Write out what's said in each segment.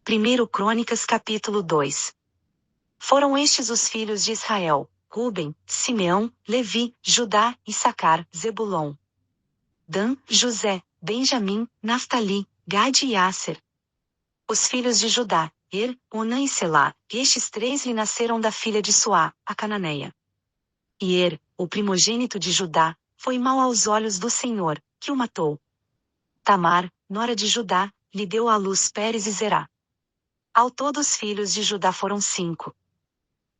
1 Crônicas capítulo 2. Foram estes os filhos de Israel: Ruben, Simeão, Levi, Judá, Issacar, Zebulon, Dan, José, Benjamim, Naftali, Gade e Asser. Os filhos de Judá: Onã e Selá. Estes três lhe nasceram da filha de Suá, a cananeia. E o primogênito de Judá, foi mau aos olhos do Senhor, que o matou. Tamar, nora de Judá, lhe deu à luz Pérez e Zerá. Ao todo os filhos de Judá foram 5.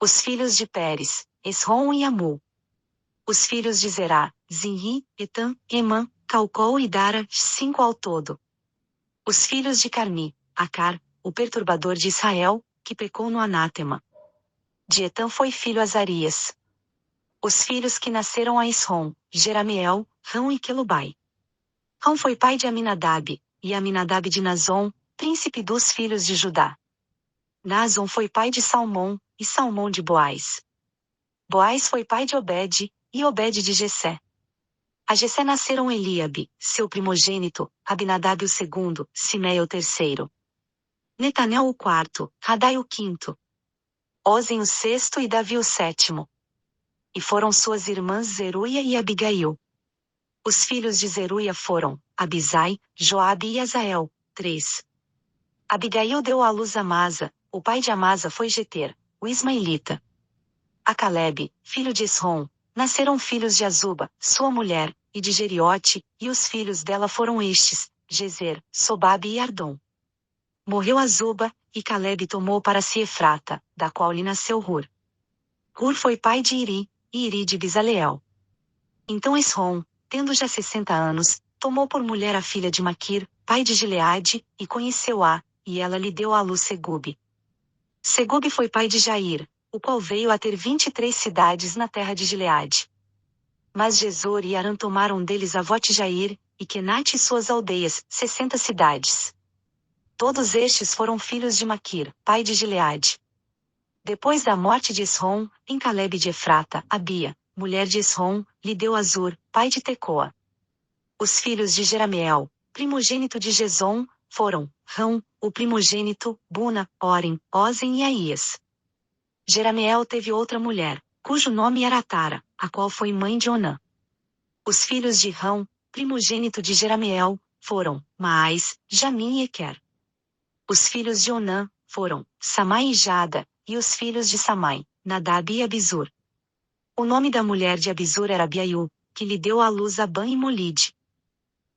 Os filhos de Pérez: Esrom e Amul. Os filhos de Zerá: Zinri, Etan, Emã, Calcol e Dara, 5 ao todo. Os filhos de Carmi: Acar, o perturbador de Israel, que pecou no anátema. De Etan foi filho Azarias. Os filhos que nasceram a Esrom: Jerameel, Rão e Quelubai. Rão foi pai de Aminadab, e Aminadab de Nazon, príncipe dos filhos de Judá. Nazon foi pai de Salmão, e Salmão de Boaz. Boaz foi pai de Obed, e Obed de Jessé. A Jessé nasceram Eliabe, seu primogênito, Abinadab o segundo, Simei o terceiro, Netanel o quarto, Radai o quinto, Ozen o sexto e Davi o sétimo. E foram suas irmãs Zeruia e Abigail. Os filhos de Zeruia foram Abisai, Joabe e Azael, 3. Abigail deu à luz Amasa. O pai de Amasa foi Jeter, o ismaelita. A Calebe, filho de Esrom, nasceram filhos de Azuba, sua mulher, e de Jeriote, e os filhos dela foram estes: Gezer, Sobabe e Ardom. Morreu Azuba, e Calebe tomou para si Efrata, da qual lhe nasceu Hur. Hur foi pai de Iri, e Iri de Bizaleel. Então Esrom, tendo já 60 anos, tomou por mulher a filha de Maquir, pai de Gileade, e conheceu-a, e ela lhe deu à luz Segube. Segube foi pai de Jair, o qual veio a ter 23 cidades na terra de Gileade. Mas Gesor e Arã tomaram deles Avote Jair, e Kenate e suas aldeias, 60 cidades. Todos estes foram filhos de Maquir, pai de Gileade. Depois da morte de Esrom, em Calebe de Efrata, Abia, mulher de Esrom, lhe deu Azur, pai de Tecoa. Os filhos de Jerameel, primogênito de Gesom, foram Rão, o primogênito, Buna, Oren, Ozen e Aías. Jerameel teve outra mulher, cujo nome era Tara, a qual foi mãe de Onã. Os filhos de Rão, primogênito de Jerameel, foram Maás, Jamim e Equer. Os filhos de Onã foram Samai e Jada, e os filhos de Samai, Nadab e Abizur. O nome da mulher de Abizur era Abiaiú, que lhe deu à luz Abã e Molide.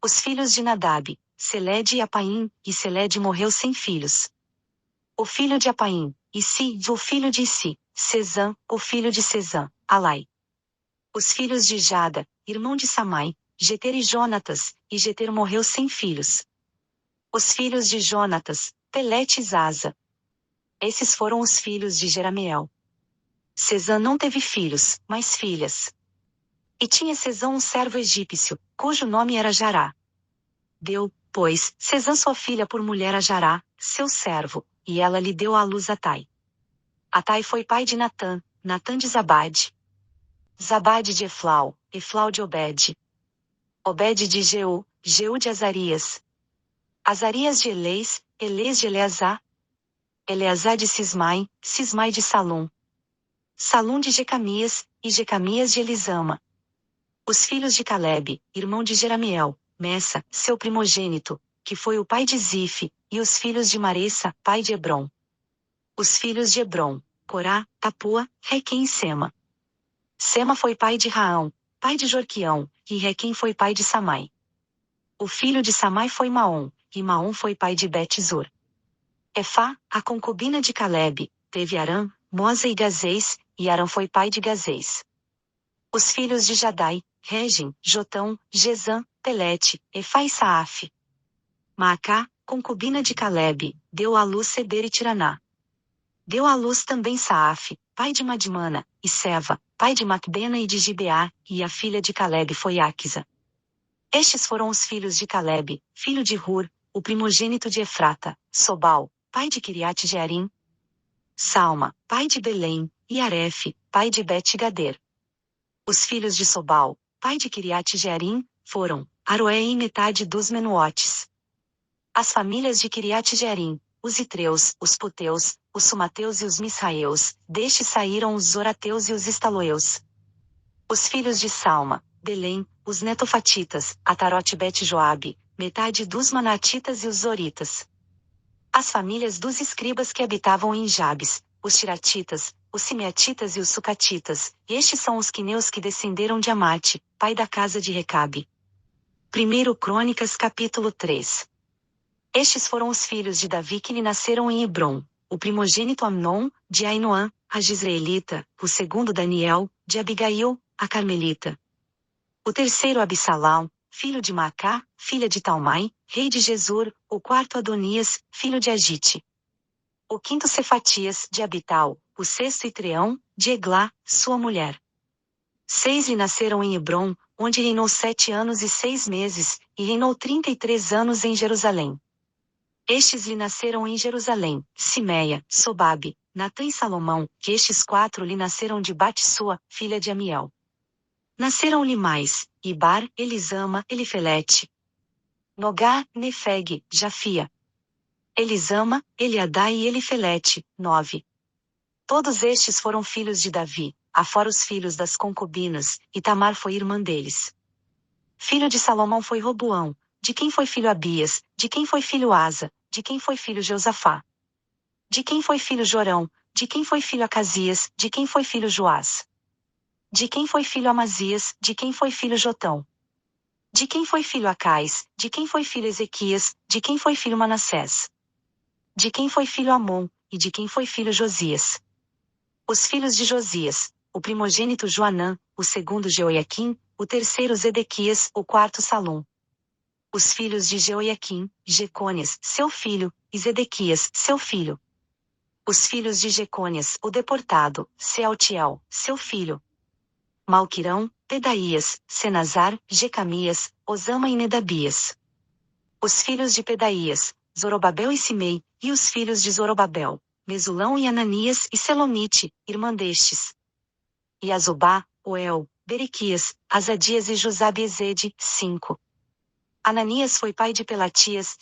Os filhos de Nadab, Selede e Apaim, e Selede morreu sem filhos. O filho de Apaim, Issi, o filho de Issi, Sezã, o filho de Sezã, Alai. Os filhos de Jada, irmão de Samai, Jeter e Jonatas, e Jeter morreu sem filhos. Os filhos de Jonatas, Pelete e Zaza. Esses foram os filhos de Jerameel. Sezã não teve filhos, mas filhas. E tinha Sezã um servo egípcio, cujo nome era Jará. Deu, pois, Sezã sua filha por mulher a Jará, seu servo, e ela lhe deu à luz Atai. Atai foi pai de Natã, Natã de Zabade. Zabade de Eflau, Eflau de Obed. Obed de Jeú, Jeú de Azarias. Azarias de Elês, Elês de Eleazar. Eleazar de Sismai, Sismai de Salum. Salum de Jecamias, e Jecamias de Elisama. Os filhos de Calebe, irmão de Jerameel, Messa, seu primogênito, que foi o pai de Zife, e os filhos de Maressa, pai de Hebron. Os filhos de Hebron, Corá, Tapua, Requem e Sema. Sema foi pai de Raão, pai de Jorquião, e Requem foi pai de Samai. O filho de Samai foi Maom, e Maom foi pai de Bet-Zur. Efá, a concubina de Calebe, teve Arã, Moza e Gazês, e Arã foi pai de Gazês. Os filhos de Jadai, Regem, Jotão, Gesã, Pelete, Efá e Saaf. Maacá, concubina de Calebe, deu à luz Seber e Tiraná. Deu à luz também Saaf, pai de Madmana, e Seva, pai de Macbena e de Gibeá, e a filha de Calebe foi Aquisa. Estes foram os filhos de Calebe, filho de Hur, o primogênito de Efrata, Sobal, pai de Kiriat Jearim, Salma, pai de Belém, e Arefe, pai de Bet-Gader. Os filhos de Sobal, pai de Kiriat Jearim, foram Aroé e metade dos Menuotes. As famílias de Kiriat Jearim, os Itreus, os Puteus, os Sumateus e os Misraeus, destes saíram os Zorateus e os Estaloeus. Os filhos de Salma, Belém, os Netofatitas, Atarote Bet-Joabe, metade dos Manatitas e os Zoritas. As famílias dos escribas que habitavam em Jabes, os Tiratitas, os Simeatitas e os Sucatitas, estes são os quineus que descenderam de Amate, pai da casa de Recabe. 1 Crônicas capítulo 3. Estes foram os filhos de Davi que lhe nasceram em Hebrom: o primogênito Amnon, de Ainoã, a Gisraelita; o segundo Daniel, de Abigail, a Carmelita; o terceiro Absalão, filho de Macá, filha de Talmai, rei de Gesur; o quarto Adonias, filho de Agite; o quinto Cefatias, de Abital; o sexto Itreão, de Eglá, sua mulher. 6 lhe nasceram em Hebrom, onde reinou 7 anos e 6 meses, e reinou 33 anos em Jerusalém. Estes lhe nasceram em Jerusalém: Simeia, Sobabe, Natã e Salomão, que estes 4 lhe nasceram de Bat-sua, filha de Amiel. Nasceram-lhe mais: Ibar, Elisama, Elifelete, Nogá, Nefeg, Jafia, Elisama, Eliadá e Elifelete, 9. Todos estes foram filhos de Davi, afora os filhos das concubinas, e Tamar foi irmã deles. Filho de Salomão foi Roboão, de quem foi filho Abias, de quem foi filho Asa, de quem foi filho Josafá, de quem foi filho Jorão, de quem foi filho Acasias, de quem foi filho Joás, de quem foi filho Amazias, de quem foi filho Jotão, de quem foi filho Acais, de quem foi filho Ezequias, de quem foi filho Manassés, de quem foi filho Amon, e de quem foi filho Josias. Os filhos de Josias: o primogênito Joanã, o segundo Jeoiaquim, o terceiro Zedequias, o quarto Salum. Os filhos de Jeoiaquim: Jecônias, seu filho, e Zedequias, seu filho. Os filhos de Jecônias, o deportado: Sealtiel, seu filho. Malquirão, Pedaías, Senazar, Jecamias, Osama e Nedabias. Os filhos de Pedaías: Zorobabel e Simei; e os filhos de Zorobabel: Mesulão e Ananias e Selomite, irmã destes. E Azubá, Oel, Berequias, Azadias e Josabe-Ezede, 5. Ananias foi pai de Pelatias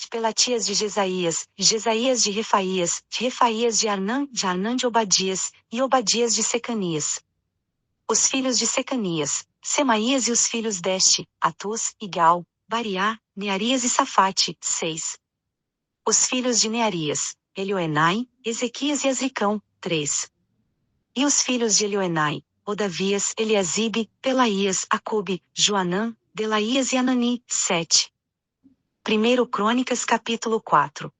de Jesaías de Refaías de Arnã de Obadias, e Obadias de Secanias. Os filhos de Secanias: Semaías e os filhos deste, Atus, Igal, Bariá, Nearias e Safate, 6. Os filhos de Nearias: Elioenai, Ezequias e Azricão, 3. E os filhos de Elioenai: Odavias, Eliasibe, Pelaías, Acube, Joanã, Delaías e Anani, 7. 1 Crônicas capítulo 4.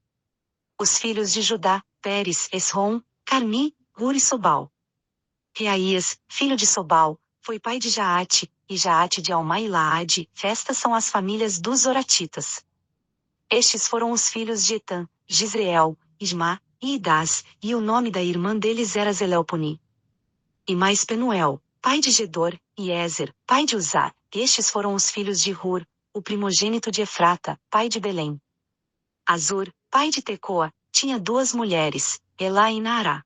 Os filhos de Judá: Pérez, Esrom, Carmi, Gur e Sobal. Reaías, filho de Sobal, foi pai de Jaate, e Jaate de Almá e Laade. Estas são as famílias dos Zoratitas. Estes foram os filhos de Etã, Gisreel, Isma, e Idás, e o nome da irmã deles era Zelelponi. E mais Penuel, pai de Gedor, e Ézer, pai de Uzá. Estes foram os filhos de Hur, o primogênito de Efrata, pai de Belém. Azur, pai de Tecoa, tinha 2 mulheres, Elá e Naará.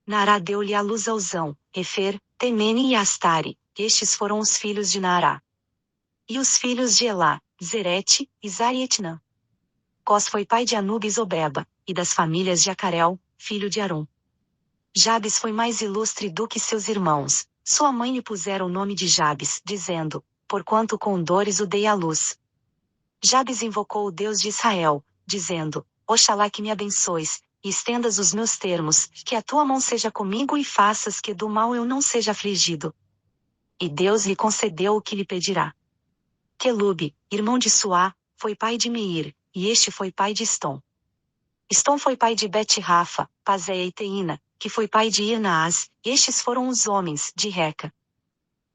Naará deu-lhe à luz a Uzão, Efer, Temene e Astare. Estes foram os filhos de Naará. E os filhos de Elá: Zerete, Izar e Etnã. Cós foi pai de Anub e Zobeba, e das famílias de Acarel, filho de Arum. Jabes foi mais ilustre do que seus irmãos. Sua mãe lhe pusera o nome de Jabes, dizendo: porquanto com dores o dei à luz. Jabes invocou o Deus de Israel, dizendo: Oxalá que me abençoes, e estendas os meus termos, que a tua mão seja comigo e faças que do mal eu não seja afligido. E Deus lhe concedeu o que lhe pedirá. Quelube, irmão de Suá, foi pai de Meir, e este foi pai de Estom. Estom foi pai de Bet-Rafa, Pazéia e Teína, que foi pai de Irnaás. Estes foram os homens de Reca.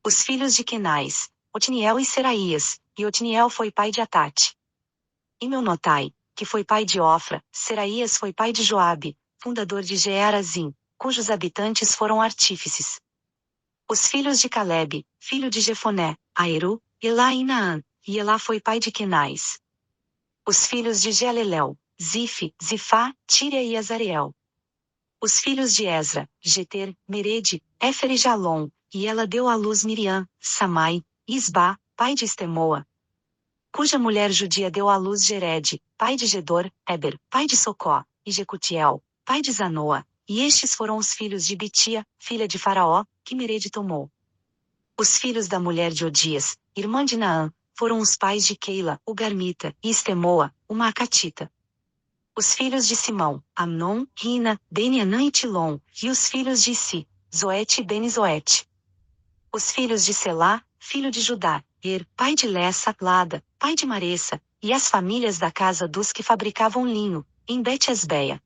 Os filhos de Quenais: Otniel e Seraías, e Otniel foi pai de Atate. E Meunotai, que foi pai de Ofra. Seraías foi pai de Joabe, fundador de Gearazim, cujos habitantes foram artífices. Os filhos de Calebe, filho de Jefoné: Aeru, Elá e Naã, e Elá foi pai de Quenais. Os filhos de Jealelel: Zife, Zifá, Tíria e Azareel. Os filhos de Ezra: Jeter, Merede, Éfer e Jalom, e ela deu à luz Miriam, Samai, Isbá, pai de Estemoa, cuja mulher judia deu à luz Gered, pai de Gedor, Eber, pai de Socó, e Jecutiel, pai de Zanoa, e estes foram os filhos de Bitia, filha de Faraó, que Mered tomou. Os filhos da mulher de Odias, irmã de Naã, foram os pais de Keila, o Garmita, e Estemoa, o Maacatita. Os filhos de Simão, Amnon, Rina, Beni-Anã e Tilom, e os filhos de Issi, Zoete e Beni-Zoete. Os filhos de Selá, filho de Judá, pai de Lessa, Lada, pai de Maressa, e as famílias da casa dos que fabricavam linho, em Bet-Esbeia.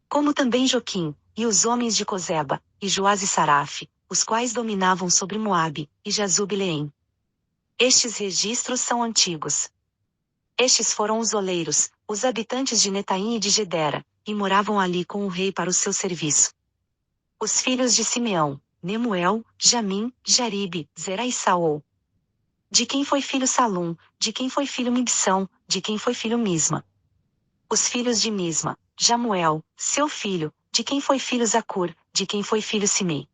Como também Joquim, e os homens de Cozeba, e Joás e Saraf, os quais dominavam sobre Moabe, e Jazub-Leém. Estes registros são antigos. Estes foram os oleiros, os habitantes de Netaim e de Gedera, e moravam ali com o rei para o seu serviço. Os filhos de Simeão, Nemuel, Jamim, Jaribe, Zera e Saul. De quem foi filho Salum, de quem foi filho Mibsão, de quem foi filho Misma. Os filhos de Misma, Jamuel, seu filho, de quem foi filho Zacur, de quem foi filho Simei.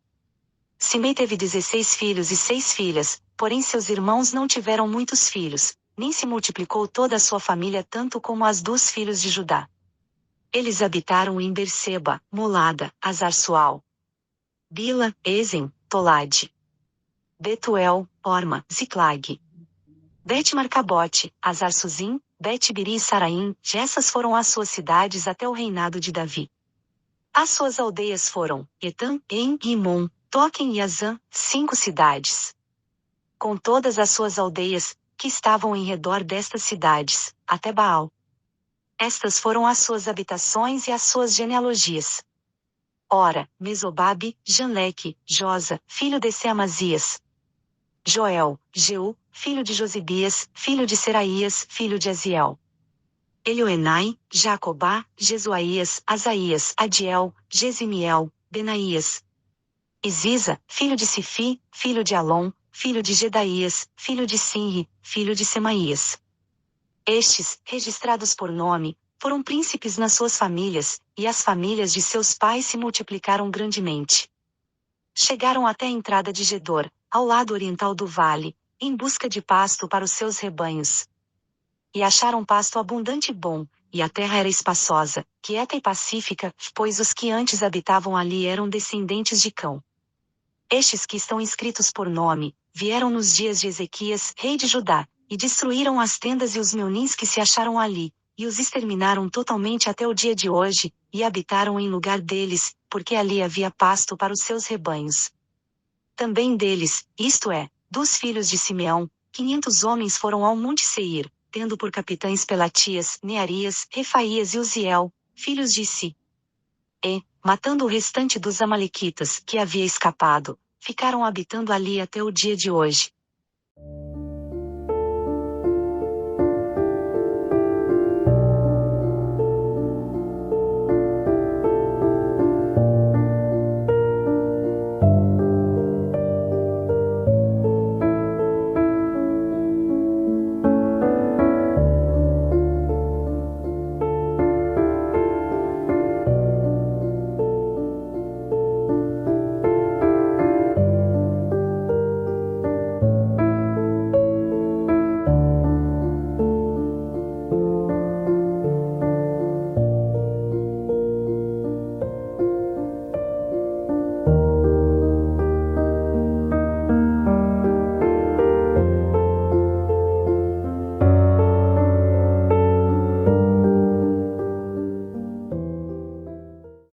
Simei teve 16 filhos e 6 filhas, porém seus irmãos não tiveram muitos filhos, nem se multiplicou toda a sua família tanto como as dos filhos de Judá. Eles habitaram em Berseba, Molada, Azar-Sual, Bila, Ezen, Tolade, Betuel, Orma, Ziclag, Bet-Marcabote, Azar-Suzim, Bet-Biri e Saraim, essas foram as suas cidades até o reinado de Davi. As suas aldeias foram Etam, En, Rimon, Toquem e Azã, 5 cidades. Com todas as suas aldeias, que estavam em redor destas cidades, até Baal. Estas foram as suas habitações e as suas genealogias. Ora, Mesobabe, Janleque, Josa, filho de Seamazias. Joel, Jeu, filho de Josibias, filho de Seraías, filho de Aziel. Elioenai, Jacobá, Jesuaías, Asaías, Adiel, Gesimiel, Benaías. Isiza, filho de Sifi, filho de Alon, filho de Gedaías, filho de Sinri, filho de Semaías. Estes, registrados por nome, foram príncipes nas suas famílias, e as famílias de seus pais se multiplicaram grandemente. Chegaram até a entrada de Gedor, ao lado oriental do vale, em busca de pasto para os seus rebanhos. E acharam pasto abundante e bom, e a terra era espaçosa, quieta e pacífica, pois os que antes habitavam ali eram descendentes de Cão. Estes que estão inscritos por nome, vieram nos dias de Ezequias, rei de Judá, e destruíram as tendas e os meunins que se acharam ali, e os exterminaram totalmente até o dia de hoje, e habitaram em lugar deles, porque ali havia pasto para os seus rebanhos. Também deles, isto é, dos filhos de Simeão, 500 homens foram ao monte Seir, tendo por capitães Pelatias, Nearias, Refaías e Uziel, filhos de Si. E, matando o restante dos amalequitas que havia escapado, ficaram habitando ali até o dia de hoje.